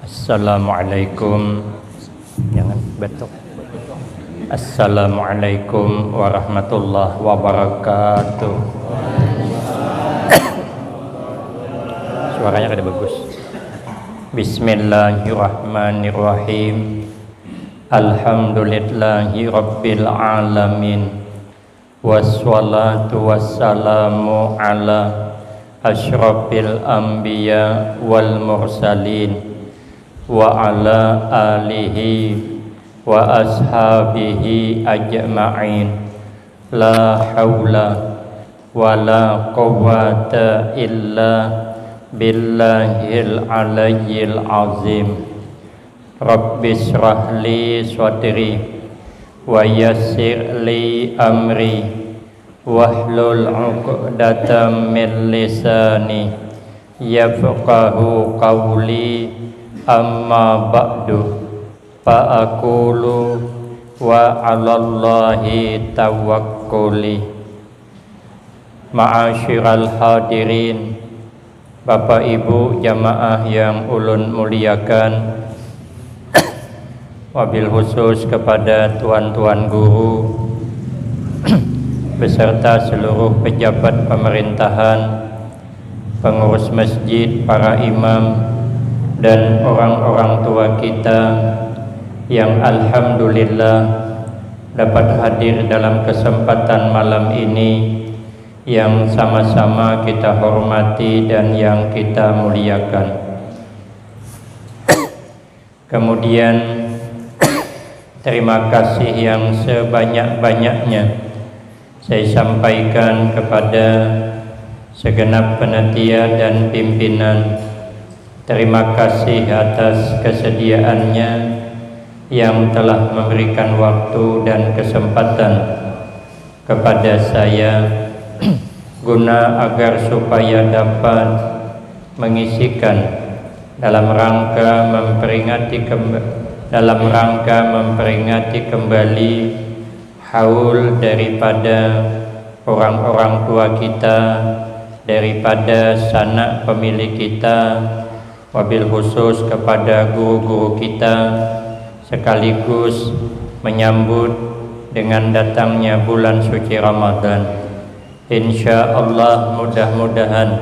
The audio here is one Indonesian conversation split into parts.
Assalamualaikum. Jangan betok. Assalamualaikum warahmatullahi wabarakatuh. Suaranya kada bagus. Bismillahirrahmanirrahim. Alhamdulillahi rabbil alamin. Wassalatu wassalamu ala asyrafil anbiya wal mursalin wa ala alihi wa ashabihi ajma'in. La hawla wa la quwwata illa billahil aliyyil azim. Rabbi shrah li sadri wa yassir li amri wahlul 'uqdatam min lisani yafqahu qawli. Amma ba'du fa aqulu wa 'alallahi tawakkuli. Ma'asyiral hadirin, Bapak Ibu jamaah yang ulun muliakan, wabil khusus kepada tuan-tuan guru beserta seluruh pejabat pemerintahan, pengurus masjid, para imam dan orang-orang tua kita yang alhamdulillah dapat hadir dalam kesempatan malam ini yang sama-sama kita hormati dan yang kita muliakan. Kemudian terima kasih yang sebanyak-banyaknya saya sampaikan kepada segenap panitia dan pimpinan. Terima kasih atas kesediaannya yang telah memberikan waktu dan kesempatan kepada saya guna agar supaya dapat mengisikan dalam rangka memperingati kembali haul daripada orang-orang tua kita, daripada sanak pemilik kita, wabil khusus kepada guru-guru kita, sekaligus menyambut dengan datangnya bulan suci Ramadan. Insya Allah mudah-mudahan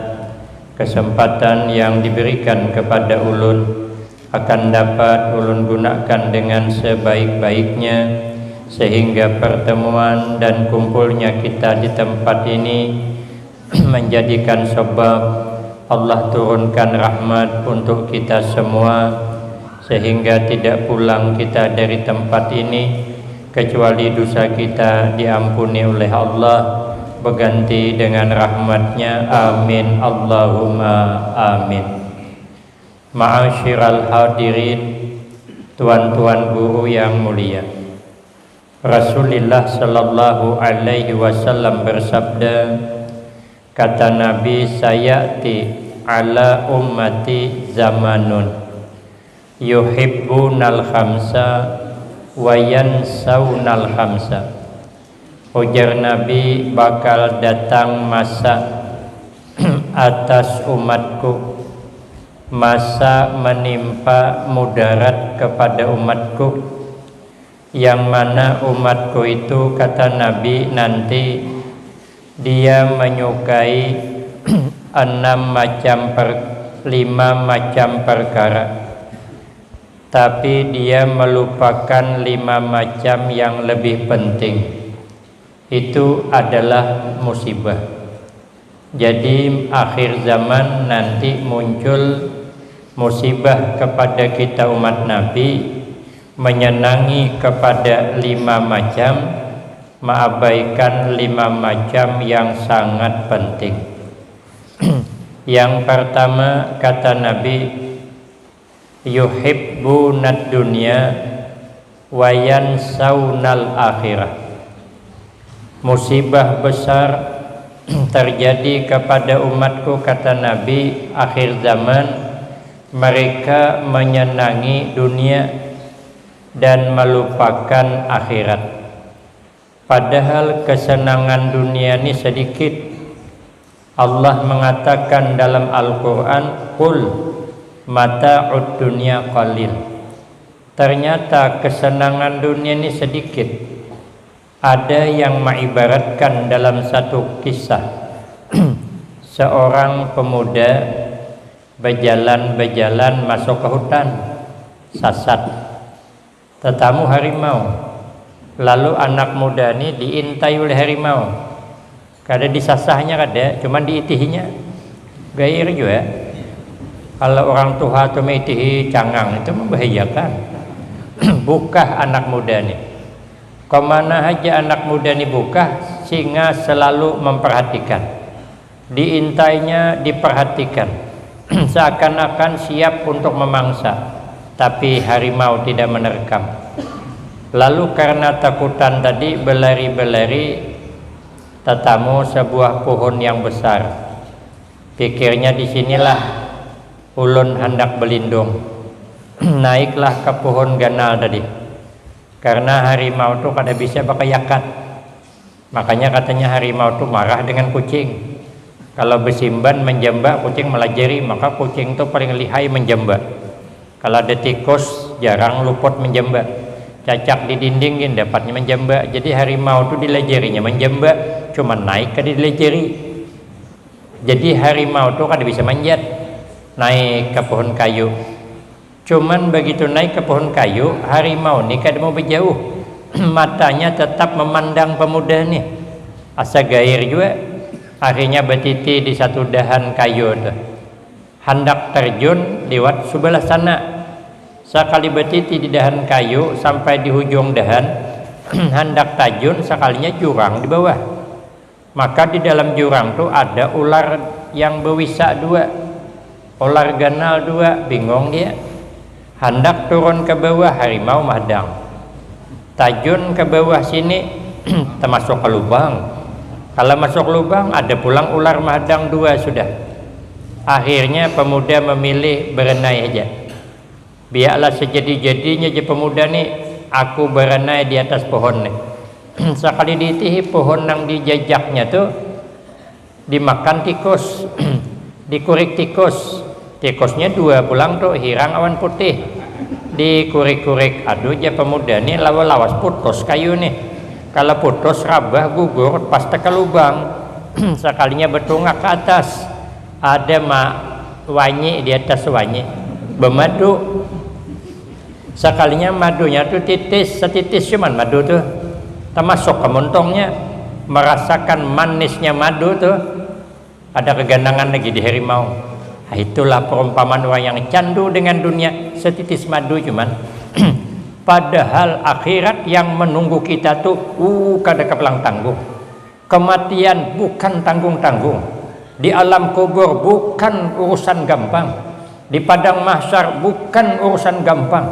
kesempatan yang diberikan kepada ulun akan dapat ulun gunakan dengan sebaik-baiknya, sehingga pertemuan dan kumpulnya kita di tempat ini menjadikan sebab Allah turunkan rahmat untuk kita semua, sehingga tidak pulang kita dari tempat ini kecuali dosa kita diampuni oleh Allah, berganti dengan rahmatnya. Amin Allahumma amin. Ma'asyiral hadirin, tuan-tuan guru yang mulia, Rasulullah sallallahu alaihi wasallam bersabda, kata Nabi, sayati ala ummati zamanun yuhibbunal khamsa wa yansawnal khamsa. Ujar Nabi, bakal datang masa atas umatku, masa menimpa mudarat kepada umatku, yang mana umatku itu, kata Nabi, nanti dia menyukai 5 macam perkara, tapi dia melupakan 5 macam yang lebih penting. Itu adalah musibah. Jadi akhir zaman nanti muncul musibah kepada kita umat Nabi, menyenangi kepada 5 macam, mengabaikan 5 macam yang sangat penting. Yang pertama, kata Nabi, yuhibbunad dunya wa yansawnal akhirah. Musibah besar terjadi kepada umatku, kata Nabi, akhir zaman. Mereka menyenangi dunia dan melupakan akhirat. Padahal kesenangan dunia ini sedikit, Allah mengatakan dalam Al-Quran, qul mata'ud dunya qalil. Ternyata kesenangan dunia ini sedikit. Ada yang mengibaratkan dalam satu kisah seorang pemuda berjalan-berjalan masuk ke hutan, sasat, ketemu harimau. Lalu anak muda ini diintai oleh harimau. Kada disasahnya kada, cuman diitihinya. Gair juga. Kalau orang tua tu mengitihi cangang itu membahayakan. Bukah anak muda ini. Kemana aja anak muda ini bukah, singa selalu memperhatikan. Diintainya, diperhatikan. Seakan-akan siap untuk memangsa. Tapi harimau tidak menerkam. Lalu karena takutan tadi berlari-berlari tetamu sebuah pohon yang besar. Pikirnya disinilah ulun hendak berlindung. Naiklah ke pohon ganal tadi. Karena harimau itu kada bisa pakai yakat. Makanya katanya harimau itu marah dengan kucing. Kalau bersimban menjambak, kucing melajari, maka kucing itu paling lihai menjambak. Kalau ada tikus jarang luput menjambak. Cacak di dinding dapatnya menjambak. Jadi harimau itu dilajarinya menjambak, cuma naik ke dilajari. Jadi harimau itu kada bisa manjat naik ke pohon kayu. Cuman begitu naik ke pohon kayu, harimau ini kada mau berjauh. Matanya tetap memandang pemuda nih. Asa gair juga. Akhirnya bertiti di satu dahan kayu itu. Hendak terjun lewat sebelah sana. Sekali bertiti di dahan kayu sampai di ujung dahan, hendak tajun, sekalinya jurang di bawah. Maka di dalam jurang itu ada ular yang bewisa dua, ular ganal dua. Bingung dia, hendak turun ke bawah, harimau madang. Tajun ke bawah sini termasuk ke lubang. Kalau masuk lubang ada pulang ular madang dua sudah. Akhirnya pemuda memilih berenai aja. Biarlah sejadi-jadinya je pemuda nih, aku berenai di atas pohon nih. Sekali diitihi pohon yang dijajaknya tuh dimakan tikus, dikurik tikus. Tikusnya dua pulang tuh hirang awan putih. Dikurik-kurik, aduh je pemuda nih lawas-lawas putus kayu nih. Kalau putus rabah gugur pasti ke lubang. Sekalinya bertunggak ke atas, ada wanyi di atas wanyi bermadu. Sekalinya madunya tuh titis, setitis cuman madu tuh termasuk ke montongnya. Merasakan manisnya madu tuh ada kegandangan lagi di harimau. Nah, itulah perumpamaan orang yang candu dengan dunia, setitis madu cuman. Padahal akhirat yang menunggu kita tuh kada kepelang tanggung. Kematian bukan tanggung-tanggung. Di alam kubur bukan urusan gampang. Di padang mahsyar bukan urusan gampang.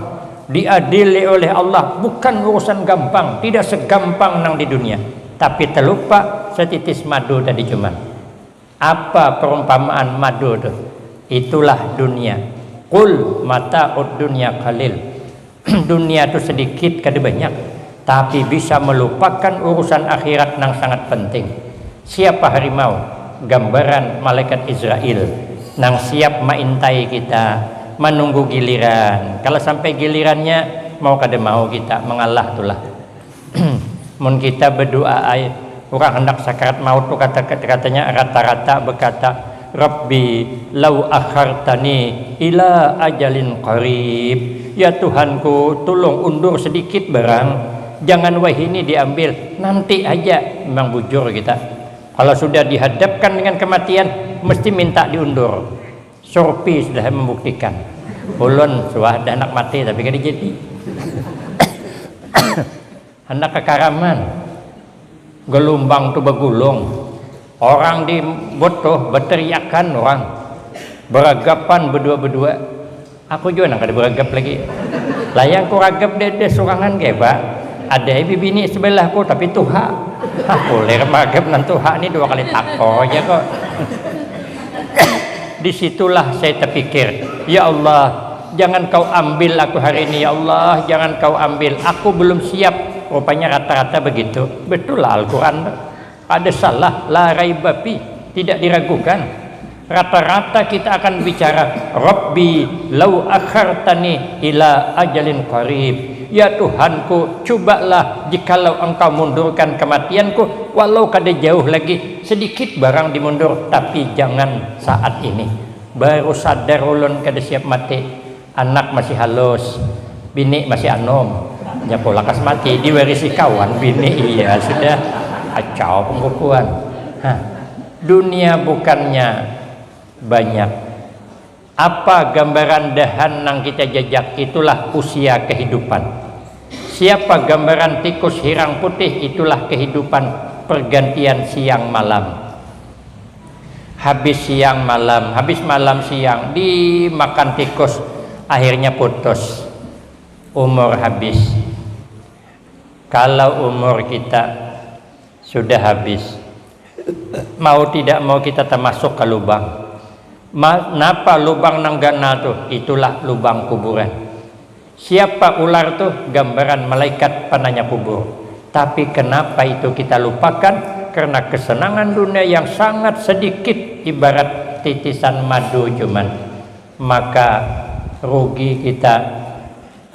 Diadili oleh Allah bukan urusan gampang. Tidak segampang nang di dunia. Tapi terlupa setitis madu tadi cuman. Apa perumpamaan madu tuh? Itulah dunia. Qul mata'ud dunya qalil. Dunia itu sedikit kada banyak, tapi bisa melupakan urusan akhirat yang sangat penting. Siapa harimau? Gambaran malaikat Israel nang siap maintai kita, menunggu giliran. Kalau sampai gilirannya mau kada mau kita mengalah tulah. Mun kita berdoa orang hendak sakarat maut tuh katanya rata-rata berkata, Rabbi lau akhartani ila ajalin qarib. Ya Tuhanku, tolong undur sedikit barang. Jangan wahini diambil, nanti aja. Memang bujur kita. Kalau sudah dihadapkan dengan kematian, mesti minta diundur. Surpi sudah membuktikan. Ulun sudah ada anak mati tapi kada jadi. Anak kekaraman. Gelombang tu begulung. Orang di botoh berteriakan orang. Beragapan berdua-berdua. Aku juga nak ada beragap lagi. Lah yang ku ragap dia sorangan ke pak. Ada bini sebelahku tapi tuha. Boleh ragap nan tuha ni 2 kali tako aja kok. Disitulah saya terpikir, ya Allah, jangan kau ambil aku hari ini, ya Allah, jangan kau ambil. Aku belum siap. Rupanya rata-rata begitu. Betul lah Al-Quran. Ada salah, la raiba fi. tidak diragukan. Rata-rata kita akan bicara, Rabbi lau akhartani ila ajalin qarib. Ya Tuhanku, cobalah jikalau engkau mundurkan kematianku, walau kada jauh lagi, sedikit barang dimundur, tapi jangan saat ini. Baru sadar ulun kada siap mati, anak masih halus, bini masih anom, ya pola kas mati diwarisi kawan bini, iya sudah acau pengkukuhan. Dunia bukannya banyak. Apa gambaran dahan nang kita jajak, itulah usia kehidupan. Siapa gambaran tikus hirang putih, itulah kehidupan pergantian siang malam. Habis siang malam, habis malam siang dimakan tikus, akhirnya putus, umur habis. Kalau umur kita sudah habis, mau tidak mau kita termasuk ke lubang. Napa lubang nanggana tuh? Itulah lubang kuburan. Siapa ular tuh? Gambaran malaikat penanya kubur. Tapi kenapa itu kita lupakan? Karena kesenangan dunia yang sangat sedikit, ibarat titisan madu cuman. Maka rugi kita,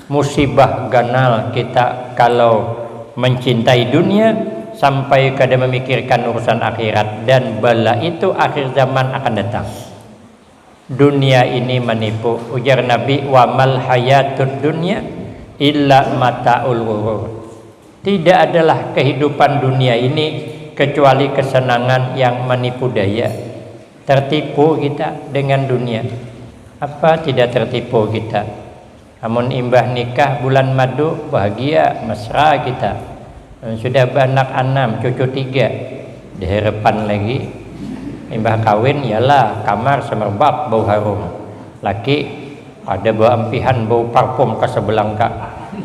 musibah ganal kita kalau mencintai dunia sampai kada memikirkan urusan akhirat. Dan bala itu akhir zaman akan datang. Dunia ini menipu. Ujar Nabi, wa mal hayatud dunya illa mataul ghurur. Tidak adalah kehidupan dunia ini kecuali kesenangan yang menipu daya. Tertipu kita dengan dunia. Apa tidak tertipu kita? Amun imbah nikah bulan madu, bahagia mesra kita. Sudah beranak 6, cucu 3, di harapan lagi. Imbah kawin ialah kamar semerbak bau harum. Laki ada bau ampihan, bau parfum ke sebelangka.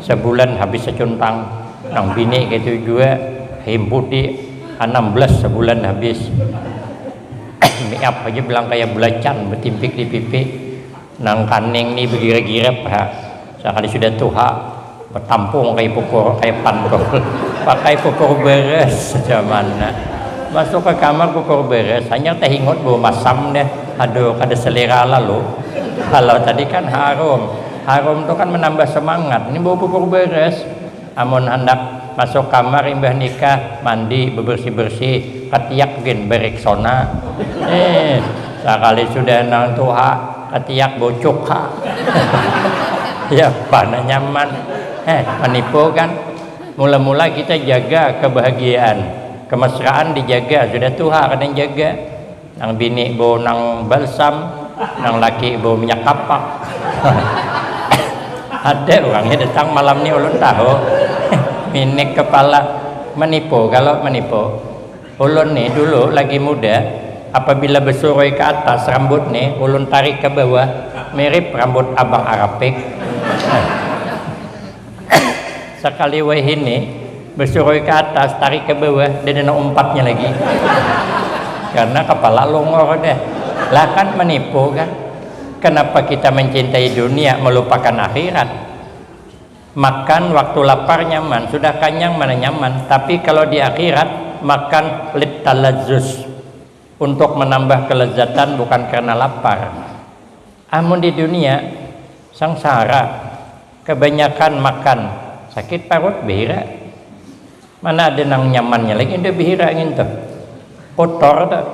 Sebulan habis secuntang. Nang bini gitu juga himpudi 16 sebulan habis. Miap aja bilang kayak belacan bertimpik di pipi. Nang kaning nih begira-gira sekali sudah tuha bertampung kayak pukul kayak panggol. Pakai pukul beres zaman. Masuk ke kamar pukul beres, hanya teh hingot bau masam deh. Aduh, kada selera lalu. Kalau tadi kan harum itu kan menambah semangat. Ini bau pukul beres. Amun hendak masuk kamar imbah nikah, mandi bebersih-bersih, katiak gen bereksona. Sekali sudah nang tuha, katiak bau cuka. Ya, pana nyaman. Menipu kan. Mula-mula kita jaga kebahagiaan. Kemesraan dijaga, sudah tuha kadang jaga. Nang bini bau nang balsam, nang laki bau minyak kapak. Ada orangnya datang malam ni ulun tahu. Minik kepala menipu. Kalau menipu, ulun nih dulu lagi muda, apabila bersuroi ke atas rambut nih, ulun tarik ke bawah, mirip rambut abang Arapik. Sekali weh ini bersuroi ke atas, tarik ke bawah, dan ada umpatnya lagi. Karena kepala longor deh. Lah kan menipu kan. Kenapa kita mencintai dunia melupakan akhirat? Makan waktu lapar nyaman, sudah kenyang mana nyaman. Tapi kalau di akhirat makan litalazzus, untuk menambah kelezatan bukan karena lapar. Amun di dunia sangsara, kebanyakan makan sakit parut bihira. Mana ada nang nyamannya lagi, udah bihira gitu, kotor tuh.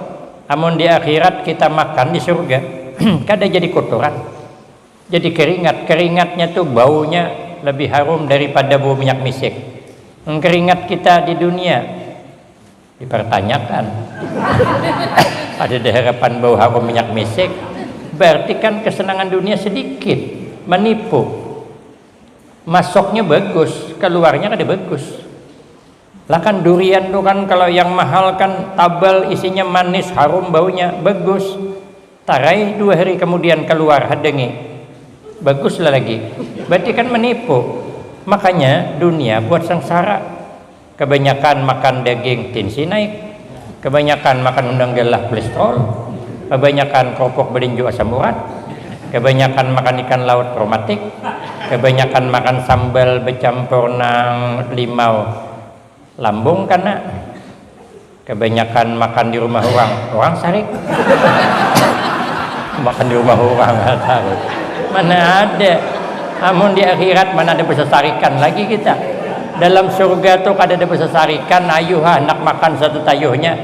Amun di akhirat kita makan di surga, kada jadi kotoran, jadi keringatnya tuh baunya lebih harum daripada bau minyak misik. Keringat kita di dunia dipertanyakan. Ada harapan bau harum minyak misik, berarti kan kesenangan dunia sedikit, menipu. Masuknya bagus, keluarnya kada bagus. Lah kan durian tuh kan kalau yang mahal kan tabal, isinya manis, harum, baunya bagus. Tarai 2 hari kemudian keluar hadengi, baguslah lagi. Berarti kan menipu. Makanya dunia buat sengsara. Kebanyakan makan daging tensi naik, kebanyakan makan undang gelah kolesterol, kebanyakan kerupuk belinju asam urat, kebanyakan makan ikan laut aromatik, kebanyakan makan sambal bercampur nang limau lambung karena kebanyakan makan di rumah orang sarik. Makan di rumah orang tahu. Mana ada. Namun di akhirat mana ada bersesarikan lagi kita. Dalam surga tuh kada ada bersesarikan, ayuh nak makan satu tayuhnya.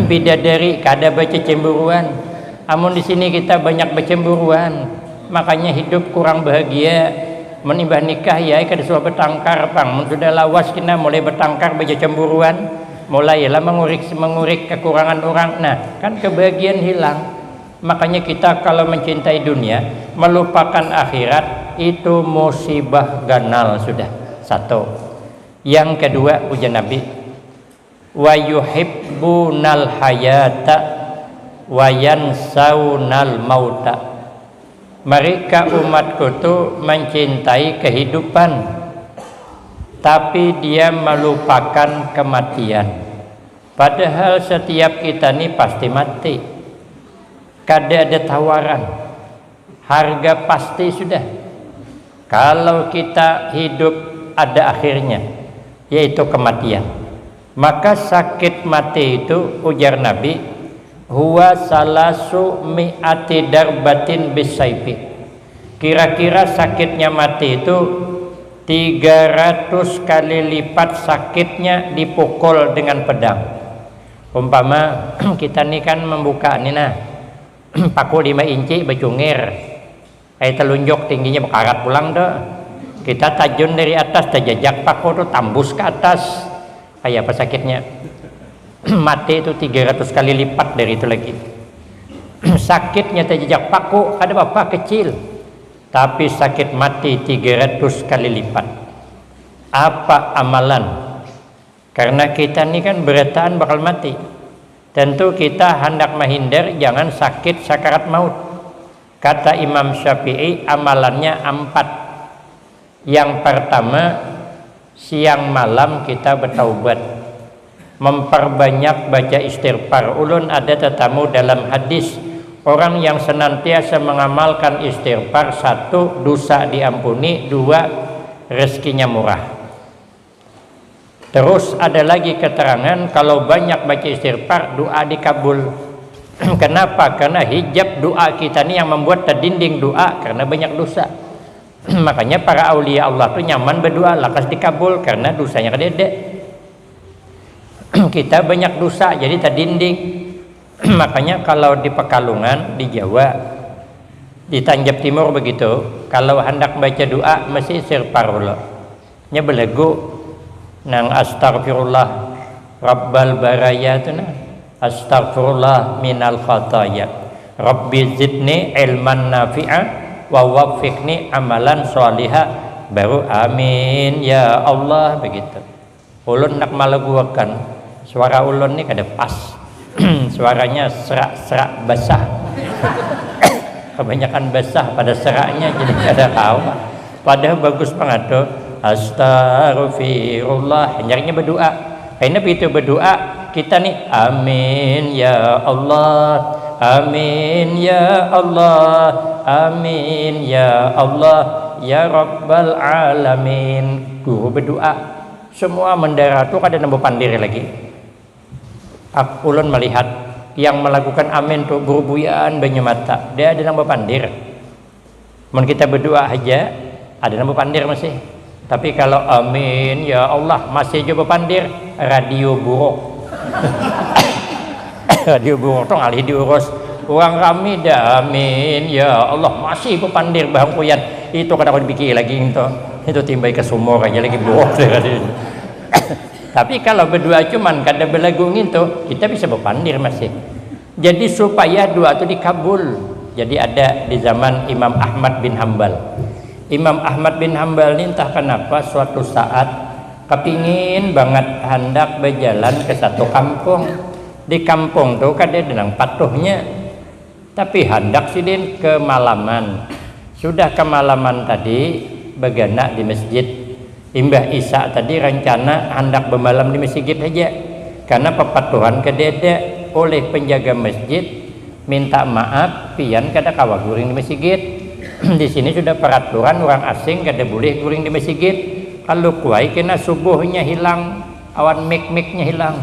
Bidadari kada baca cemburuan. Namun di sini kita banyak bercemburuan. Makanya hidup kurang bahagia. Menimbah nikah ya kada suah bertangkar pang. Sudah lawas kena mulai bertangkar baca cemburuan. Mulailah mengurik kekurangan orang. Nah, kan kebahagiaan hilang. Makanya kita kalau mencintai dunia, melupakan akhirat, itu musibah ganal sudah. Satu. Yang kedua, ujian Nabi, wa yuhibbunal hayata wa yansaunal mauta. Mereka umatku itu mencintai kehidupan, tapi dia melupakan kematian. Padahal setiap kita ini pasti mati. Kada ada tawaran, harga pasti sudah. Kalau kita hidup ada akhirnya, yaitu kematian. Maka sakit mati itu ujar Nabi, huwa salasu mi'ati darbatin bisayfi. Kira-kira sakitnya mati itu 300 kali lipat sakitnya dipukul dengan pedang. Umpama kita nih kan membuka nih nah paku 5 inci becungir, telunjuk tingginya bekarat pulang dah. Kita tajun dari atas, terjajak paku tuh tambus ke atas, kayak apa sakitnya. Mati itu 300 kali lipat dari itu lagi. Sakitnya terjajak paku ada apa kecil, tapi sakit mati 300 kali lipat. Apa amalan? Karena kita ini kan berataan bakal mati. Tentu kita hendak menghindar jangan sakit sakarat maut. Kata Imam Syafi'i amalannya 4. Yang pertama, siang malam kita bertaubat, memperbanyak baca istighfar. Ulun ada tetamu dalam hadis, orang yang senantiasa mengamalkan istighfar, 1 dosa diampuni, 2 rezekinya murah. Terus ada lagi keterangan kalau banyak baca istighfar doa dikabul. Kenapa? Karena hijab doa kita ini yang membuat terdinding doa karena banyak dosa. Makanya para aulia Allah tuh nyaman berdoa lakas dikabul karena dosanya kedede. Kita banyak dosa jadi terdinding. Makanya kalau di Pekalongan di Jawa, di Tanjab Timur begitu, kalau hendak baca doa mesti istighfar dulu. Nya belegu nang astagfirullah rabbal baraya itu nah, astagfirullah minal khataya rabbi zidni ilman nafi'a wa waffiqni amalan sholiha, baru amin ya Allah begitu. Ulun nak malaguakan suara ulun ni kada pas. Suaranya serak-serak basah. Kebanyakan basah pada seraknya jadi kada tahu. Padahal bagus banget tuh. Astaghfirullah, nyarinya berdoa. Karena begitu berdoa kita nih amin ya Allah, amin ya Allah, amin ya Allah, ya Rabbal Alamin. Guru berdoa, semua mendarat tuh kada nambah pandir lagi. Ulun melihat yang melakukan amin tuh burubuyan banyak mata, dia ada nambah pandir. Mun kita berdoa aja ada nambah pandir masih. Tapi kalau amin ya Allah masih coba pandir, radio buruk. Radio buruk tuh ngalih diurus uang kami dah amin ya Allah masih pepandir bahangkuyan itu kadang dipikir lagi itu timbai ke sumur aja lagi buruk. Tapi kalau berdua cuman kada belagu itu kita bisa berpandir masih. Jadi supaya doa itu dikabul. Jadi ada di zaman Imam Ahmad bin Hambal. Imam Ahmad bin Hambal ini entah kenapa suatu saat kepingin banget hendak berjalan ke satu kampung. Di kampung tuh kada ada patuhnya, tapi hendak sidin kemalaman. Sudah kemalaman tadi begana di masjid. Imbah Isa tadi rencana hendak bermalam di masjid aja, karena pepatuhan kedede oleh penjaga masjid minta maaf pian kada kawa guring di masjid. Di sini sudah peraturan orang asing kada boleh guring di masjid. Kalau kuai kena subuhnya hilang, awan mik-miknya hilang.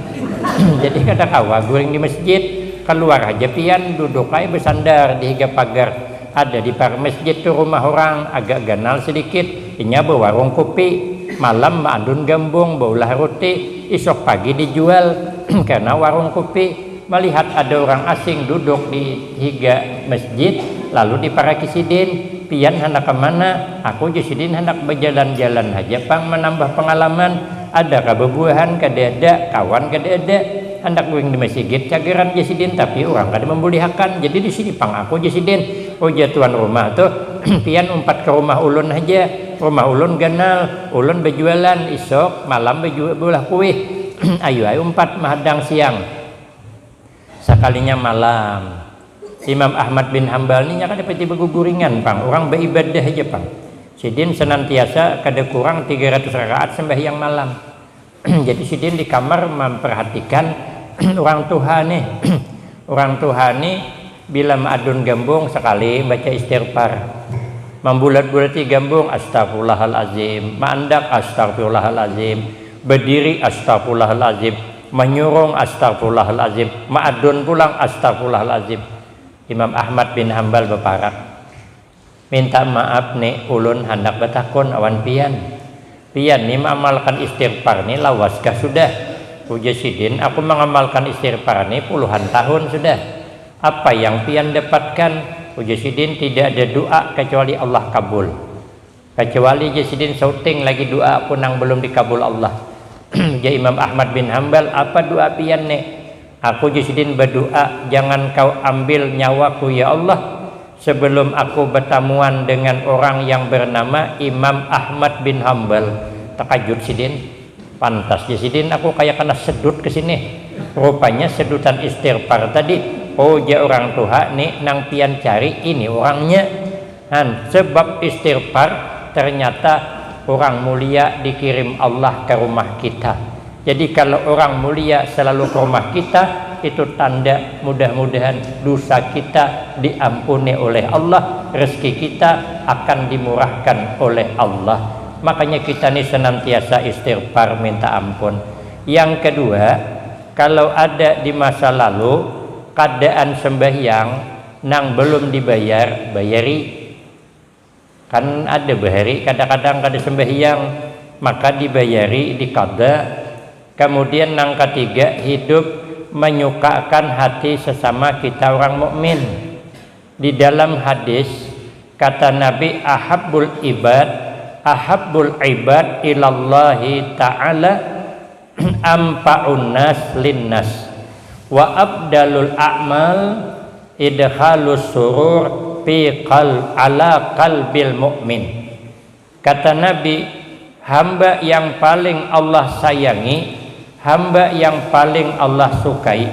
Jadi kada kawa guring di masjid, keluar aja pian duduk aja bersandar di higa pagar. Ada di par masjid tuh rumah orang agak ganal sedikit, inya berwarung kopi, malam mandun gambung, baulah roti, isok pagi dijual karena warung kopi. Melihat ada orang asing duduk di higa masjid, lalu diparaki sidin, pian hendak kemana? Aku sidin hendak berjalan-jalan aja pang menambah pengalaman. Ada kebebuahan kada kawan kada hendak going di masjid cageran jasidin tapi orang kada membulihakan. Jadi di sini pang aku jasidin. Oh ya tuan rumah tuh pian umpat ke rumah ulun aja. Rumah ulun ganal, ulun berjualan isok malam berjual bolah kuih. Ayo umpat mahadang siang. Sekalinya malam. Imam Ahmad bin Hambal ini kan dapat berguguringan pang. Orang beribadah aja pang. Sidin senantiasa kada kurang 300 rakaat sembahyang malam. Jadi sidin di kamar memperhatikan orang tua nih. Orang tua nih bila madun gambung sekali baca istighfar. Membulat-bulati gambung astagfirullahalazim, mandak astagfirullahalazim, berdiri astagfirullahalazim, menyurung astagfirullahalazim, madun pulang astagfirullahalazim. Imam Ahmad bin Hambal beparak. Minta maaf nih ulun hendak betakun awan pian nih mengamalkan istighfar nih lawaskah sudah uja sidin aku mengamalkan istighfar nih puluhan tahun sudah apa yang pian dapatkan uja sidin tidak ada doa kecuali Allah kabul kecuali uja sidin syuting lagi doa pun yang belum dikabul Allah. Ya Imam Ahmad bin Hambal apa doa pian nih aku uja sidin berdoa jangan kau ambil nyawaku ya Allah sebelum aku bertamuan dengan orang yang bernama Imam Ahmad bin Hambal. Takajud sidin, pantas ya sidin aku kayak kena sedut ke sini. Rupanya sedutan istighfar tadi. Oh ya orang tua nih nang pian cari ini orangnya. Sebab istighfar ternyata orang mulia dikirim Allah ke rumah kita. Jadi kalau orang mulia selalu ke rumah kita itu tanda mudah-mudahan dosa kita diampuni oleh Allah, rezeki kita akan dimurahkan oleh Allah. Makanya kita ini senantiasa istighfar minta ampun. Yang kedua, kalau ada di masa lalu keadaan sembahyang nang belum dibayar, bayari. Kan ada bahari kadang-kadang kada sembahyang maka dibayari dikada. Kemudian nang ketiga hidup menyukakan hati sesama kita orang mukmin. Di dalam hadis kata Nabi ahabbul ibad ilallahi ta'ala ampa'un nas linnas wa abdalul a'mal idkhalus surur fi ala qalbil mu'min. Kata Nabi hamba yang paling Allah sayangi, hamba yang paling Allah sukai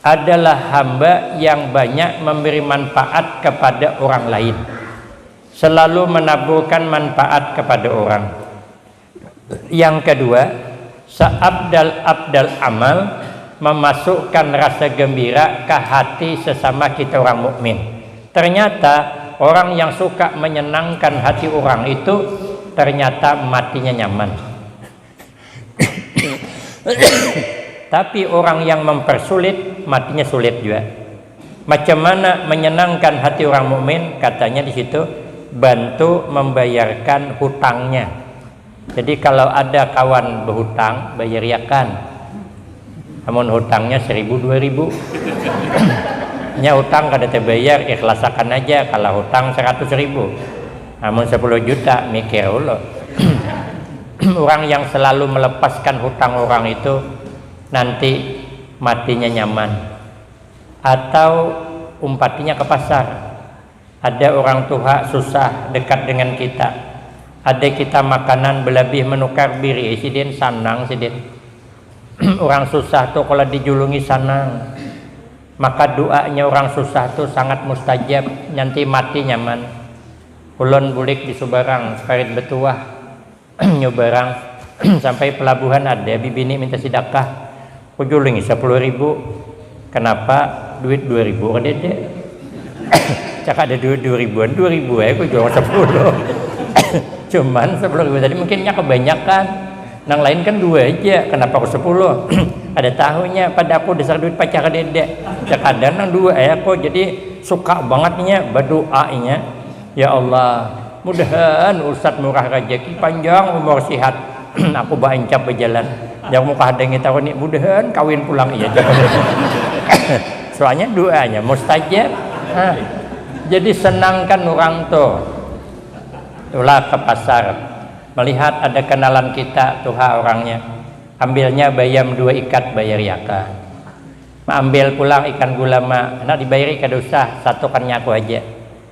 adalah hamba yang banyak memberi manfaat kepada orang lain, selalu menaburkan manfaat kepada orang. Yang kedua, seabdal amal memasukkan rasa gembira ke hati sesama kita orang mukmin. Ternyata orang yang suka menyenangkan hati orang itu ternyata matinya nyaman. Tapi orang yang mempersulit matinya sulit juga. Macam mana menyenangkan hati orang mukmin? Katanya di situ bantu membayarkan hutangnya. Jadi kalau ada kawan berhutang bayariakan. Namun hutangnya 1.000-2.000. Nya hutang kada terbayar ikhlasakan aja. Kalau hutang 100.000. Namun 10 juta mikir ulo. Orang yang selalu melepaskan hutang orang itu nanti matinya nyaman. Atau umpatinya ke pasar, ada orang tua susah dekat dengan kita, ada kita makanan berlebih menukar biri sidin sanang sidin. Orang susah tuh kalau dijulungi sanang, maka doanya orang susah tuh sangat mustajab, nanti mati nyaman. Ulun bulik di Subarang Farid Betuah nyobarang sampai pelabuhan ada bibini minta sedekah ujulungi 10.000. Kenapa duit 2.000 kan dede cak ada duit 2.000-an 2.000 aku jual 10. Cuman 10.000 tadi mungkinnya kebanyakan nang lain kan 2 aja kenapa aku 10. ada tahunya pada aku dasar duit pacar dedek. Terkadang dua aku jadi suka bangetnya berdoanya, ya Allah, mudahan Ustadz murah rezeki, panjang umur sehat. Aku bancap berjalan. Yang muka hadang kita ini mudahan kawin pulang iya. Soalnya doanya mustajab. Jadi senangkan orang tuh. Itulah ke pasar, melihat ada kenalan kita tuha orangnya, ambilnya bayam 2 ikat bayar yakan. Ambil pulang ikan gulama, nak dibayari kada usah, satu kan aku aja.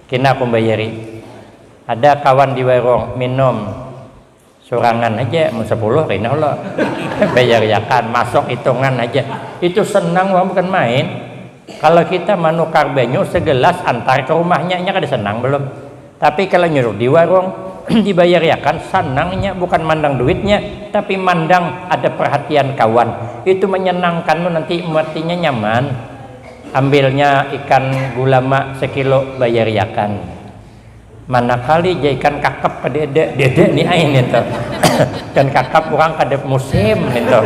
Kena aku bayari. Ada kawan di warung minum surangan aja, mau 10 kena lo. Bayar yakan, masuk hitungan aja. Itu senang bukan main. Kalau kita menukar banyu segelas antar ke rumahnya, nya kada senang belum. Tapi kalau nyuruh di warung dibayar yakan, senangnya bukan mandang duitnya, tapi mandang ada perhatian kawan. Itu menyenangkanmu, nanti matinya nyaman. Ambilnya ikan gulama 1 kilo bayar yakan. Mana kali je ikan kakap ke dedek nih ain itu. Dan kakap orang kada musim itu.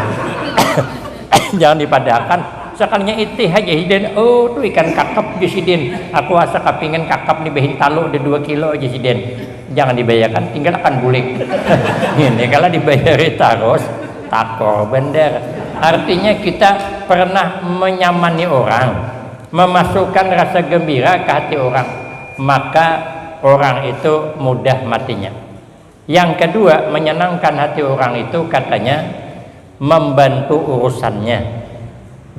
Jangan dipadahkan. Sekalinya itu aja hidden, oh tuh ikan kakap Jusiden, aku asa kepingin kakap nih behin talo ada 2 kilo Jusiden, jangan dibayarkan, tinggal akan bulik. Ini kalau dibayari terus takor bener. Artinya kita pernah menyamani orang, memasukkan rasa gembira ke hati orang, maka orang itu mudah matinya. Yang kedua, menyenangkan hati orang itu katanya membantu urusannya.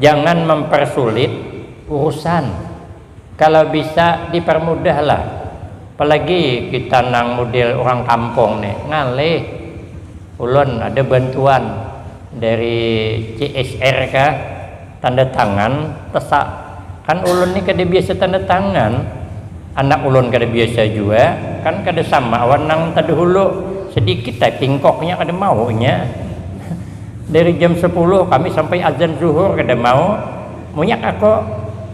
Jangan mempersulit urusan. Kalau bisa dipermudahlah. Apalagi kita nang model orang kampung nih, ngalih. Ulun ada bantuan dari CSR kah, tanda tangan, tesak. Kan ulun nih kada biasa tanda tangan. Anak ulun kada biasa juga, kan kada sama awan nang tadahulu sedikit typing koknya kada maunya. Dari jam 10 kami sampai azan zuhur kada mau munyak aku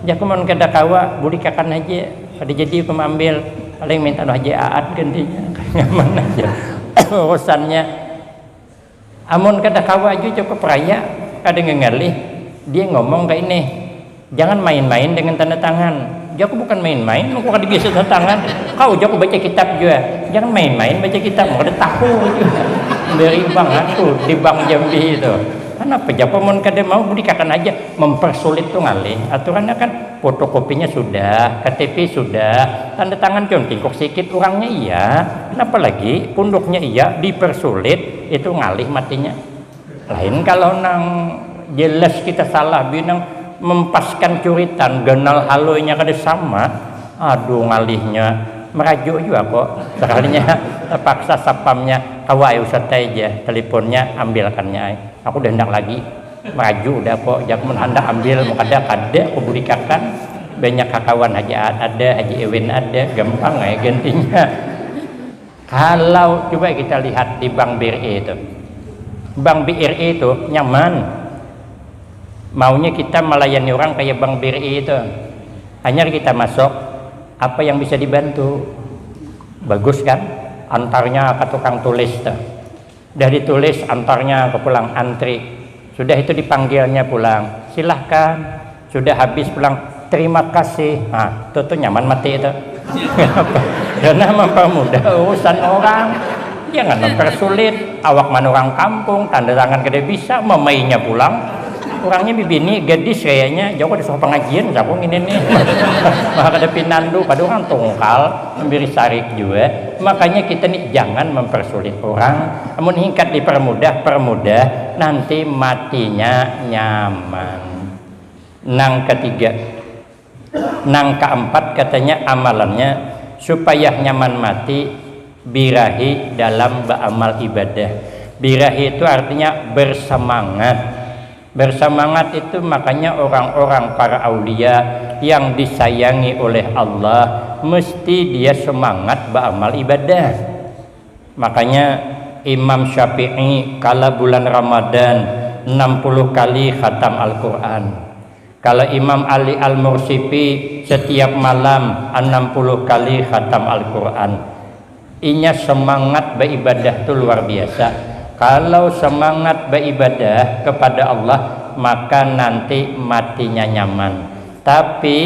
jakuman kada kawa budi kakan aja pada jadi pemambil paling minta aja aat gantinya nyaman aja urusannya. Amun kada kawa aja cukup raya kada ngengalih dia ngomong kayak ini, jangan main-main dengan tanda tangan. Jaku bukan main-main, aku kada biasa tanda tangan. Kau jaku baca kitab juga, jangan main-main baca kitab, mau ada tahu juga. Dari bank aku di Bank Jambi itu. Kenapa Japamon kada mau berdikakan aja mempersulit tuh ngalih. Aturannya kan fotokopinya sudah, KTP sudah, tanda tangan cuma tingkok sedikit orangnya iya. Kenapa lagi punduknya iya dipersulit itu ngalih matinya. Lain kalau nang jelas kita salah binang mempaskan curitan ganal halonya kada sama. Aduh ngalihnya merajuk juga kok. Sekalinya terpaksa sapamnya kawai usah aja teleponnya ambilkannya. Aku udah hendak lagi maju udah kok jak hendak ambil mau kada aku berikan banyak kawan Haji ada Haji Ewin ada gampang ya gantinya. Kalau coba kita lihat di Bank BRI itu, Bank BRI itu nyaman, maunya kita melayani orang kayak Bank BRI itu, hanya kita masuk apa yang bisa dibantu bagus kan, antarnya ke tukang tulis tuh. Udah ditulis antarnya ke pulang antri, sudah itu dipanggilnya pulang silahkan, sudah habis pulang terima kasih. Nah itu tuh nyaman mati itu. Karena mempermudah urusan orang, jangan mempersulit. Awak mana orang kampung tanda tangan kada bisa memainya pulang orangnya bibini gadis kayaknya jauh di soal pengajian siapa ini nih maka ada pinandu pada orang tungkal memberi sarik juga. Makanya kita nih jangan mempersulit orang, namun hingkat permudah nanti matinya nyaman. Nang ketiga, nang keempat katanya amalannya supaya nyaman mati birahi dalam beramal ibadah. Birahi itu artinya bersemangat. Bersemangat itu makanya orang-orang para aulia yang disayangi oleh Allah mesti dia semangat beramal ibadah. Makanya Imam Syafi'i kala bulan Ramadan 60 kali khatam Al-Quran. Kalau Imam Ali Al-Mursifi setiap malam 60 kali khatam Al-Quran. Inya semangat beribadah itu luar biasa. Kalau semangat beribadah kepada Allah maka nanti matinya nyaman. Tapi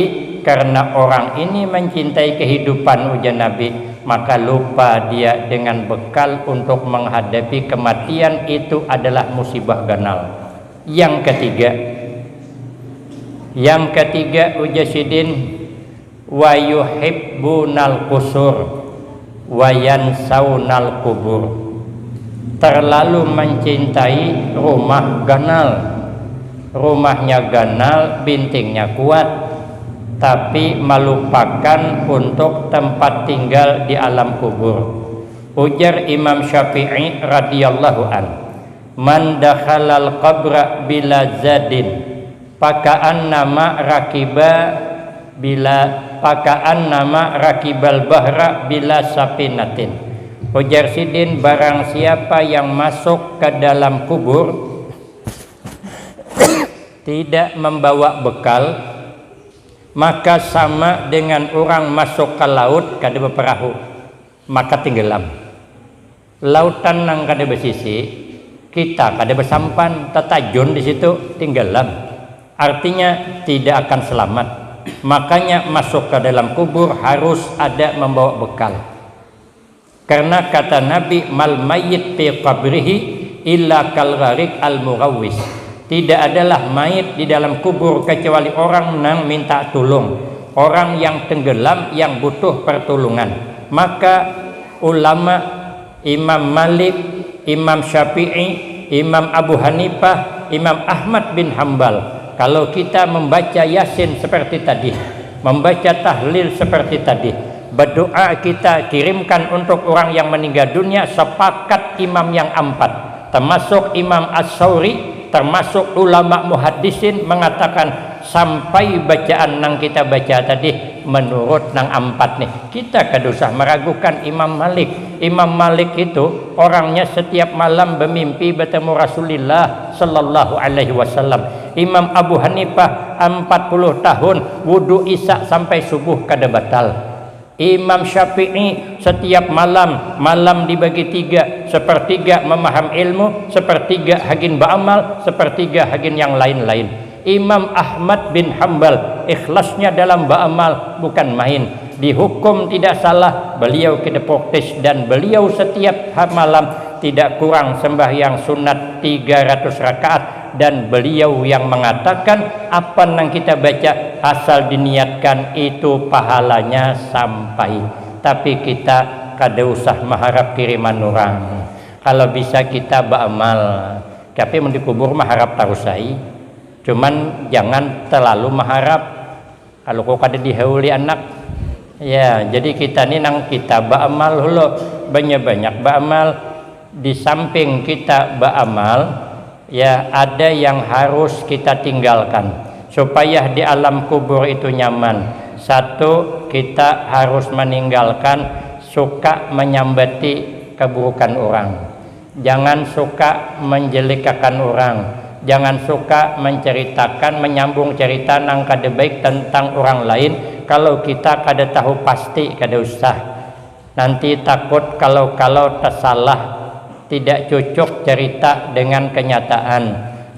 karena orang ini mencintai kehidupan, ujar Nabi, maka lupa dia dengan bekal untuk menghadapi kematian. Itu adalah musibah ganal. Yang ketiga ujar Sidin, wa yuhibbunal qusur wa yansaunal kubur. Terlalu mencintai rumah ganal. Rumahnya ganal, bintingnya kuat, tapi melupakan untuk tempat tinggal di alam kubur. Ujar Imam Syafi'i radhiyallahu an, man dakhalal qabra bila zadin paka'annama rakibal bahra bila sapinatin. Ujar Sidin, barang siapa yang masuk ke dalam kubur tidak membawa bekal, maka sama dengan orang masuk ke laut kada berperahu, maka tenggelam. Lautan nang kada bersisi, kita kada bersampan, tertajun di situ, tenggelam. Artinya tidak akan selamat. Makanya masuk ke dalam kubur harus ada membawa bekal. Karena kata Nabi, mal mayyit fi qabrihi illa kal gharik al mughawwis. Tidak adalah mayit di dalam kubur kecuali orang yang minta tolong, orang yang tenggelam, yang butuh pertolongan. Maka ulama Imam Malik, Imam Syafi'i, Imam Abu Hanifah, Imam Ahmad bin Hambal, kalau kita membaca Yasin seperti tadi, membaca tahlil seperti tadi, berdoa kita kirimkan untuk orang yang meninggal dunia, sepakat imam yang empat, termasuk Imam As-Sawri, termasuk ulama muhaddisin, mengatakan sampai bacaan nang kita baca tadi menurut nang empat nih, kita kada usah meragukan Imam Malik. Imam Malik itu orangnya setiap malam bermimpi bertemu Rasulullah sallallahu alaihi wasallam. Imam Abu Hanifah 40 tahun wudu isya sampai subuh kada batal. Imam Syafi'i setiap malam dibagi tiga, sepertiga memaham ilmu, sepertiga hagin beramal, sepertiga hagin yang lain-lain. Imam Ahmad bin Hambal ikhlasnya dalam beramal bukan main, dihukum tidak salah, beliau kedepoktis, dan beliau setiap malam tidak kurang sembahyang sunat 300 rakaat. Dan beliau yang mengatakan apa yang kita baca asal diniatkan itu pahalanya sampai. Tapi kita kada usah mengharap kiriman orang. Kalau bisa kita beramal, tapi mau dikubur mengharap tarusai. Cuman jangan terlalu mengharap. Kalau kau kada dihauli anak, ya jadi kita ni nang kita beramal hulu, banyak-banyak beramal. Di samping kita beramal, ya ada yang harus kita tinggalkan supaya di alam kubur itu nyaman. Satu, kita harus meninggalkan suka menyambati keburukan orang. Jangan suka menjelekakan orang. Jangan suka menceritakan, menyambung cerita nang kada baik tentang orang lain. Kalau kita kada tahu pasti, kada usah. Nanti takut kalau tersalah, tidak cocok cerita dengan kenyataan.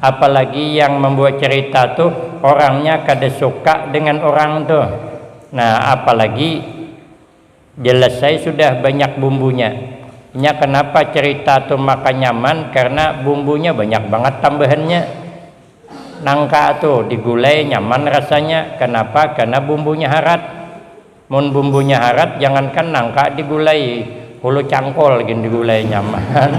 Apalagi yang membuat cerita tuh orangnya kada suka dengan orang tuh. Nah, apalagi jelas saya sudah banyak bumbunya. Kenapa cerita tuh maka nyaman? Karena bumbunya banyak banget tambahannya. Nangka tuh digulai nyaman rasanya. Kenapa? Karena bumbunya harat. Mun bumbunya harat, jangankan nangka digulai, hulu cangkol gini digulai nyaman.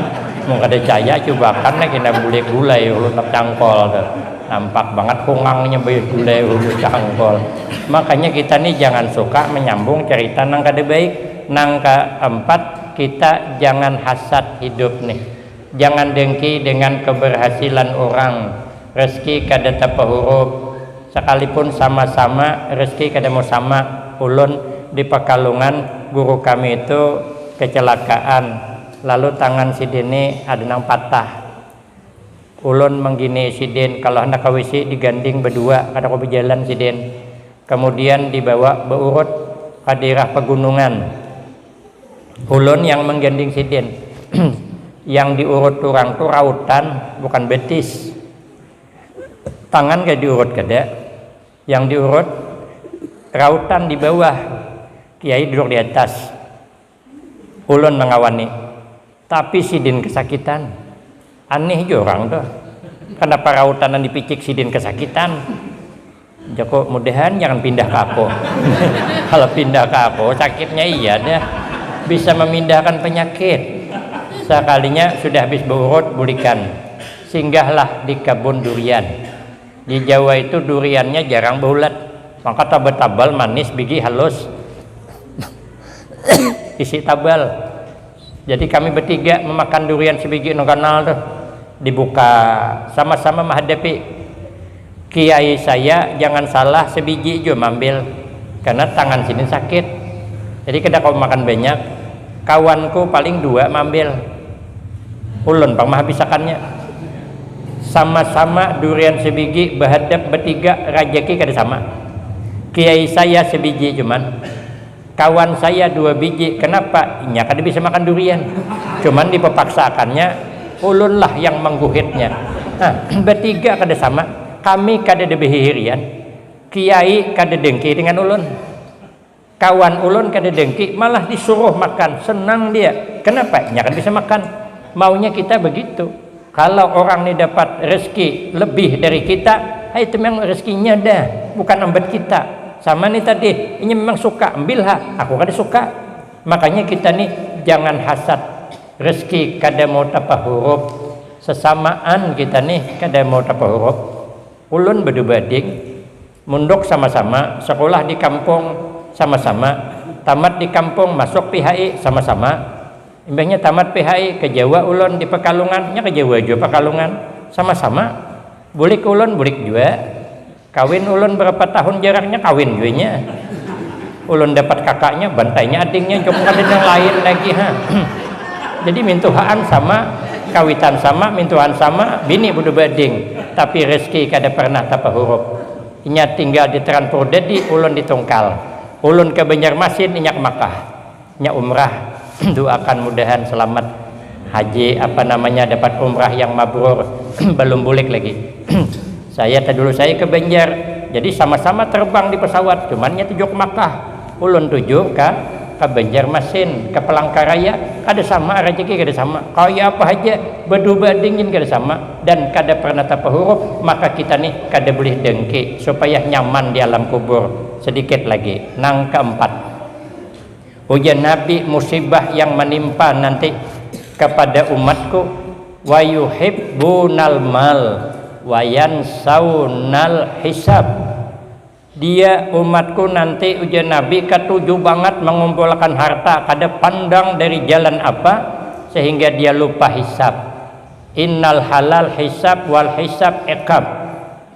Mau kada caya coba kan kena boleh gulai hulu cangkol tuh. Nampak banget kungangnya bayi gulai hulu cangkol. Makanya kita nih jangan suka menyambung cerita nang kada baik. Nang keempat, kita jangan hasad hidup nih. Jangan dengki dengan keberhasilan orang. Rezeki kada tapahurup. Sekalipun sama-sama rezeki kada mau sama. Ulun di Pekalongan guru kami itu kecelakaan, lalu tangan sidin ada nang patah. Ulun menggini sidin, kalau hendak ke WC diganding berdua, kada kau berjalan sidin. Kemudian dibawa beurut ke daerah pegunungan. Ulun yang mengganding sidin. Yang diurut orang tu rautan, bukan betis. tangan gak diurut kada, yang diurut rautan di bawah, kiai duduk di atas, ulun mengawani, tapi sidin kesakitan. Aneh juga orang tuh, kenapa rautanan dipicik sidin kesakitan? Joko mudahan jangan pindah ke aku. Kalau pindah ke aku sakitnya iya dah, bisa memindahkan penyakit. Sekalinya sudah habis berurut bulikan, singgahlah di kebun durian. Di Jawa itu duriannya jarang bulat, maka tabal-tabal manis, biji halus, isi tabal. Jadi kami bertiga memakan durian sebiji no kanal tuh, dibuka sama-sama menghadapi. Kiai saya jangan salah sebiji juga ambil, karena tangan sini sakit. Jadi kada kau makan banyak. Kawanku paling 2 ambil, ulun pang menghabisakannya. Sama-sama durian sebiji, berhadap bertiga, rajeki kada sama. Kiai saya sebiji cuman, kawan saya 2 biji. Kenapa? Nya kada bisa makan durian, cuman dipaksakannya ulun lah yang mengguhitnya. Nah, bertiga kada sama, kami kada debehirian. Kiai kada dengki dengan ulun, kawan ulun kada dengki, malah disuruh makan, senang dia. Kenapa? Nya kada bisa makan. Maunya kita begitu. Kalau orang ini dapat rezeki lebih dari kita, itu memang rezekinya dah, bukan ambat kita. Sama nih tadi, ini memang suka, ambil ha, aku kada suka. Makanya kita nih jangan hasad rezeki, kada mau tapah huruf. Sesamaan kita nih kada mau tapah huruf. Ulun badu-bading, munduk sama-sama, sekolah di kampung sama-sama, tamat di kampung, masuk PHI sama-sama. Imbahnya tamat PHI ke Jawa, ulun di Pekalongan, nya ke Jawa juga Pekalongan, sama-sama. Bulik ulun, bulik juga. Kawin ulun berapa tahun jaraknya, kawin juga nya. Ulun dapat kakaknya, bantainya adingnya, cuma ada yang lain lagi ha. Jadi mintuhaan sama, kawitan sama, mintuhan sama, bini budu bading. Tapi rezeki kada pernah tapa huruf. Inya tinggal di Transport Dedi, ulun di Tungkal. Ulun ke Banjarmasin, inya ke Makkah, nya umrah. Doakan mudahan selamat haji dapat umrah yang mabrur. Belum bulik lagi. Saya dulu saya ke Banjar, jadi sama-sama terbang di pesawat, cuman nya tujuh ke Makkah, ulun tujuh ke Banjarmasin, ke Palangkaraya, kada sama rezeki, kada sama kaya apa aja, bedu badingin kada sama, dan kada pernah tapa huruf. Maka kita nih kada boleh dengki supaya nyaman di alam kubur. Sedikit lagi, nang keempat, ujian Nabi, musibah yang menimpa nanti kepada umatku. Wa yuhibbunal mal wa yansaunal hisab. Dia umatku nanti ujian Nabi ketujuh banget mengumpulkan harta, kada pandang dari jalan apa sehingga dia lupa hisab. Innal halal hisab wal hisab iqab.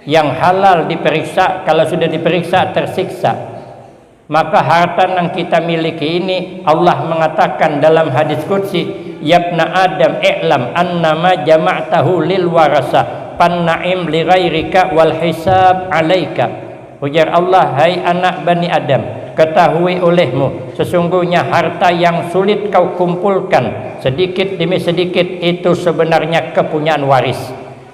Yang halal diperiksa, kalau sudah diperiksa tersiksa. Maka harta yang kita miliki ini, Allah mengatakan dalam hadis qudsi, yabna adam i'lam annama jama'tahu lil warasa pannaim li ghairika wal hisab alaika. Ujar Allah, hai anak Bani Adam, ketahui olehmu sesungguhnya harta yang sulit kau kumpulkan sedikit demi sedikit itu sebenarnya kepunyaan waris.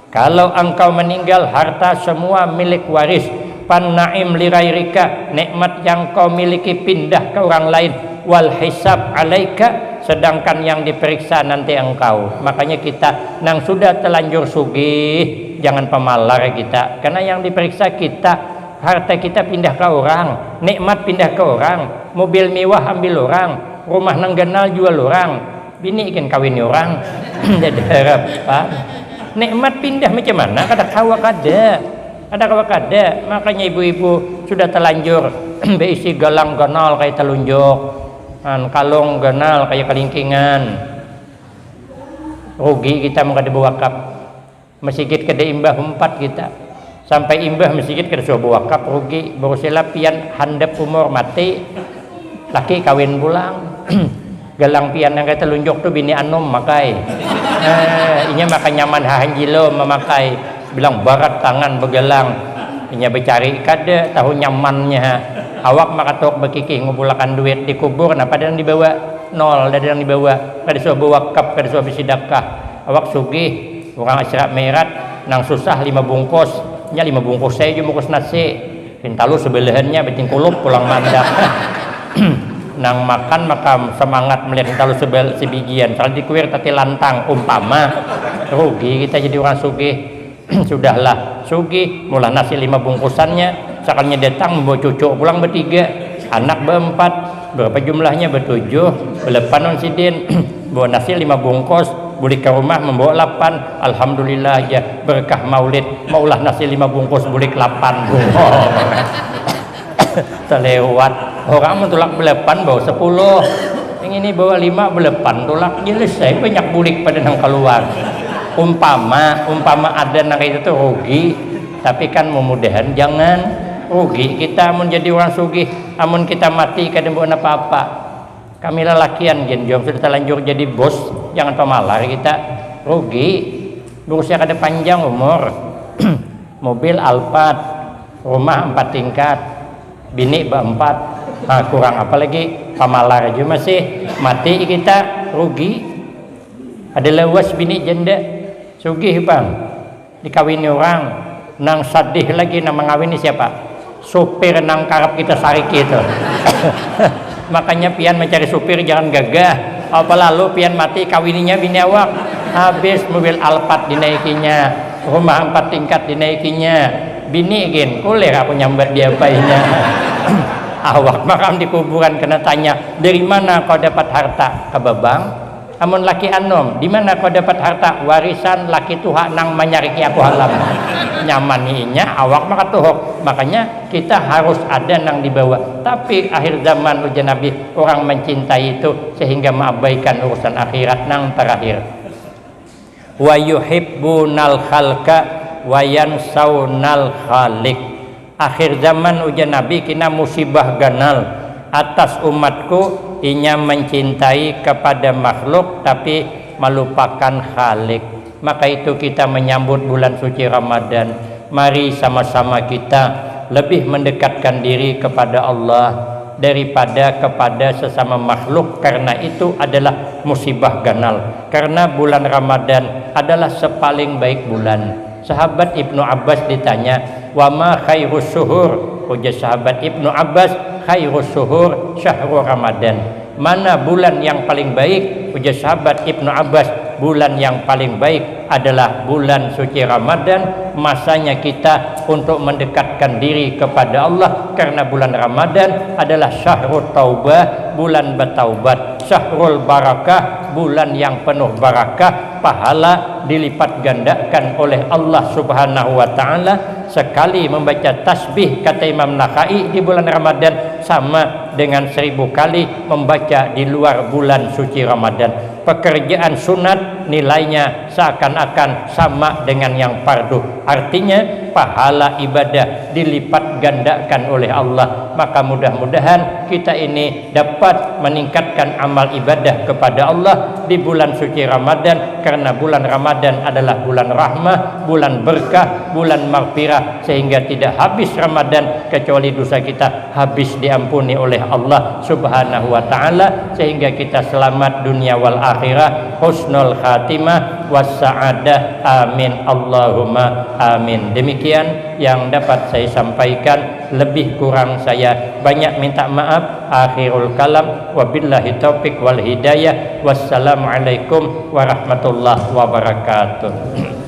Kalau engkau meninggal, harta semua milik waris. Pannaim li ghairika, nikmat yang kau miliki pindah ke orang lain. Wal hisab alaika, sedangkan yang diperiksa nanti engkau. Makanya kita nang sudah telanjur sugih, jangan pemalar kita, karena yang diperiksa kita. Harta kita pindah ke orang, nikmat pindah ke orang, mobil mewah ambil orang, rumah nang ganal jual orang, bini ikan kawin orang. Jadi harapan nikmat pindah macam mana? Kada kawa kada, ada kawa kada. Makanya ibu-ibu sudah telanjur beisi galang ganal kayak telunjuk, kalung ganal kayak kelingkingan. Rugi kita mengada wakaf, masjid kada imbah 4 kita. Sampai imbah masjid kada suruh wakaf, rugi. Baru pian handap umur mati, laki kawin pulang. Galang pian yang kayak telunjuk tuh bini anom makai. Inya makan nyaman hahanjilo memakai, bilang barat tangan begelang. Inya bercari kada tahu nyamannya. Awak makatok bekiki ngumpulkan duit di kubur, napa ada yang dibawa nol, ada yang dibawa kada suruh wakaf, kada suruh bersedekah. Awak sugih orang asyrak merat nang susah 5 bungkus nya 5 bungkus saya bungkus nasi pintalu sebelahannya beting kulup pulang mandak nang makan maka semangat melihat pintalu sebigian kalau dikuir tati lantang umpama rugi kita jadi orang sugih sudahlah sugih mulai nasi 5 bungkusannya sekalinya datang membawa cucu pulang bertiga anak berempat berapa jumlahnya bertujuh berlepan non sidin bawa nasi 5 bungkus balik ke rumah membawa 8 alhamdulillah aja berkah maulid maulah nasi 5 bungkus balik 8 bungkus terlewat orang mentulak belepan bawa 10 yang ini bawa 5 belepan tulak selesai banyak bulik pada nang keluar umpama ada nang itu tuh rugi tapi kan memudahan jangan rugi kita menjadi orang sugih amun kita mati kadang bukan apa-apa kami lelakian genjong sudah terlanjur jadi bos jangan pemalar kita rugi bungkusnya kada panjang umur mobil Alphard rumah 4 tingkat bini berempat kurang apa lagi pamalar aja masih mati kita rugi ada lewas bini janda sugih bang dikawini orang nang sadih lagi nang mengawini siapa supir nang karap kita sarik itu makanya pian mencari supir jangan gagah apa lalu pian mati kawininya bini awak habis mobil Alphard dinaikinya rumah 4 tingkat dinaikinya bini gin kulir aku nyambat dia bayinya awak makam di kuburan kena tanya dari mana kau dapat harta kababang amun laki anom di mana kau dapat harta warisan laki tuha nang menyariki aku halam nyamaninya awak maka tuhok makanya kita harus ada nang dibawa tapi akhir zaman ujian Nabi orang mencintai itu sehingga mengabaikan urusan akhirat nang terakhir wa yuhibbunal khalqa wa yansawnal khaliq akhir zaman ujian Nabi kina musibah ganal atas umatku inya mencintai kepada makhluk tapi melupakan Khalik maka itu kita menyambut bulan suci Ramadan mari sama-sama kita lebih mendekatkan diri kepada Allah daripada kepada sesama makhluk karena itu adalah musibah ganal karena bulan Ramadan adalah sepaling baik bulan sahabat Ibnu Abbas ditanya wa ma khairus syuhur ujar sahabat Ibnu Abbas khairus syuhur syahrul Ramadan mana bulan yang paling baik ujar sahabat Ibnu Abbas bulan yang paling baik adalah bulan suci Ramadan masanya kita untuk mendekatkan diri kepada Allah karena bulan Ramadan adalah syahrul taubah bulan bertaubat syahrul barakah bulan yang penuh barakah pahala dilipat gandakan oleh Allah Subhanahu wa taala sekali membaca tasbih kata Imam Nakhai di bulan Ramadan sama dengan 1000 kali membaca di luar bulan suci Ramadan pekerjaan sunat nilainya seakan-akan sama dengan yang fardu artinya pahala ibadah dilipat gandakan oleh Allah maka mudah-mudahan kita ini dapat meningkatkan amal ibadah kepada Allah di bulan suci Ramadan karena bulan Ramadan adalah bulan rahmah bulan berkah bulan maghfirah sehingga tidak habis Ramadan kecuali dosa kita habis diampuni oleh Allah Subhanahu wa taala sehingga kita selamat dunia wal akhirah husnul khatimah wassa'adah amin Allahumma amin demikian yang dapat saya sampaikan lebih kurang saya banyak minta maaf akhirul kalam wabillahi taufik wal hidayah wassalamualaikum warahmatullahi wabarakatuh.